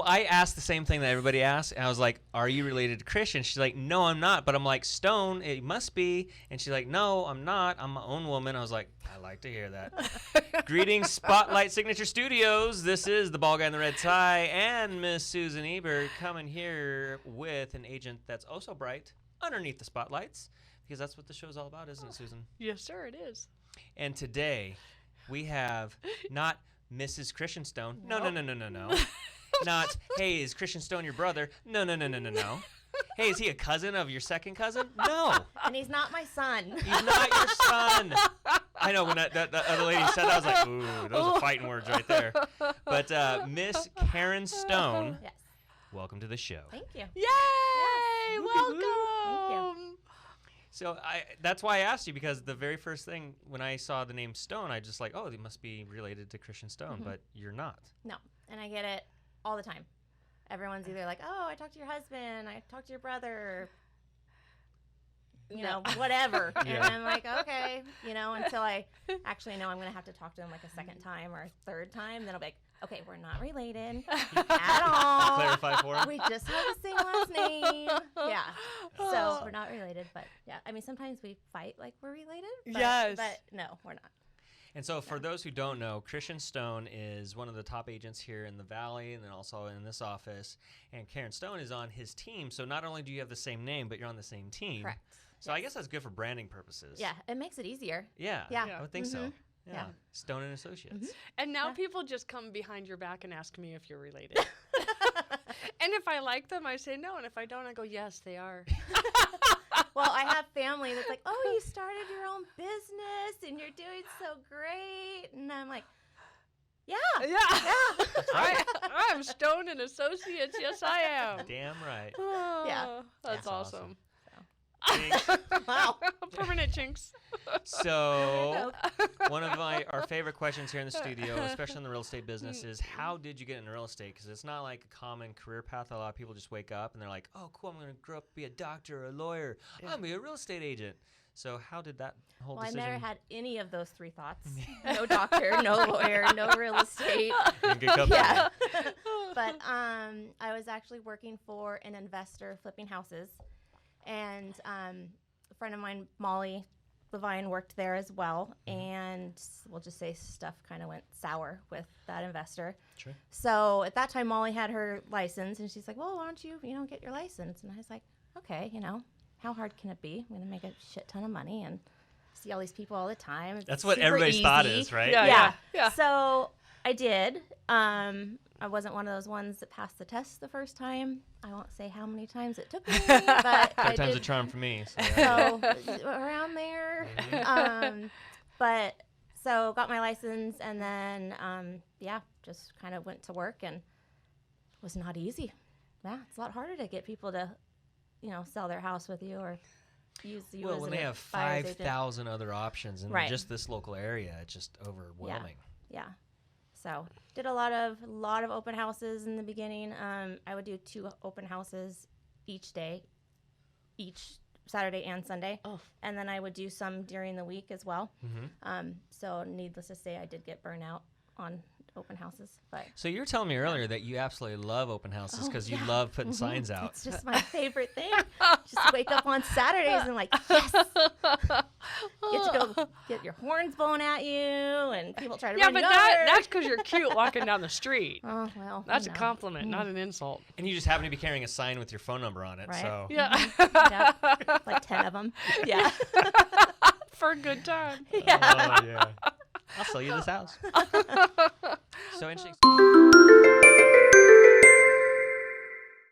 I asked the same thing that everybody asks, and I was like, "Are you related to Christian?" She's like, "No, I'm not." But I'm like, "Stone, it must be." And she's like, "No, I'm not. I'm my own woman." I was like, "I like to hear that." Greetings, Spotlight Signature Studios. This is the bald guy in the red tie and Miss Susan Ebert coming here with an agent that's oh so bright underneath the spotlights, because that's what the show's all about, isn't it, Susan? Yes, sir, it is. And today we have not Mrs. Christian Stone. No. Not, hey, is Christian Stone your brother? No. Hey, is he a cousin of your second cousin? No. And he's not my son. He's not your son. I know, when that other lady said that, I was like, ooh, those are fighting words right there. But Miss Karen Stone, Yes. welcome to the show. Thank you. Yay! Yes. Welcome. Thank you. So that's why I asked you, because the very first thing when I saw the name Stone, I just like, oh, they must be related to Christian Stone, but you're not. No. And I get it all the time. Everyone's either like, oh, I talked to your husband, I talked to your brother, you know, whatever. Yeah. And I'm like, okay, you know, until I actually know I'm going to have to talk to them like a second time or a third time. Then I'll be like, okay, we're not related at all. Clarify for him. We just have the same last name. Yeah. So we're not related. But yeah, I mean, sometimes we fight like we're related. But, Yes. But no, we're not. And so for those who don't know, Christian Stone is one of the top agents here in the Valley and then also in this office. And Karen Stone is on his team. So not only do you have the same name, but you're on the same team. Correct. So I guess that's good for branding purposes. Yeah, it makes it easier. Yeah. Yeah. I would think so. Yeah. Yeah. Stone and Associates. And now Yeah. people just come behind your back and ask me if you're related. And if I like them, I say no. And if I don't, I go, yes, they are. Well, I have family that's like, oh, you started your own business and you're doing so great. And I'm like, yeah. That's right. I'm Stone and Associates. Yes, I am. Damn right. Yeah. That's That's awesome. awesome. Wow. Permanent chinks. So one of our favorite questions here in the studio, especially in the real estate business, is how did you get into real estate? Because it's not like a common career path. A lot of people just wake up and they're like, oh, cool, I'm going to grow up, be a doctor or a lawyer. I'm going to be a real estate agent. So how did that whole Well, decision? I never had any of those three thoughts. No doctor, no lawyer, no real estate. In good company. Yeah. But I was actually working for an investor flipping houses. And a friend of mine, Molly Levine, worked there as well. And we'll just say stuff kind of went sour with that investor. Sure. So at that time, Molly had her license. And she's like, well, why don't you, get your license? And I was like, okay, how hard can it be? I'm going to make a shit ton of money and see all these people all the time. It's That's what super everybody's thought easy. is, right? Yeah. So I did. I wasn't one of those ones that passed the test the first time. I won't say how many times it took me, but I Sometimes a did. charm for me. So, So around there. But so got my license and then, just kind of went to work and it was not easy. Yeah, it's a lot harder to get people to, sell their house with you or use you well, as when a they have buyer's agent. 5,000 other options in Right. just this local area, it's just overwhelming. Yeah. So did a lot of open houses in the beginning. I would do 2 open houses each day, each Saturday and Sunday. Oh. And then I would do some during the week as well. Mm-hmm. So needless to say, I did get burnout on open houses. But So you were telling me earlier that you absolutely love open houses because you yeah. love putting signs out. it's just my favorite thing. Just wake up on Saturdays and like, yes. Get to go get your horns blown at you and people try to Yeah, run but you over. that's because you're cute walking down the street. Oh, well. That's a compliment, not an insult. And you just happen to be carrying a sign with your phone number on it. Right. So Yeah. Yep. Like 10 of them. Yeah. For a good time. Oh, yeah. I'll sell you this house. So interesting.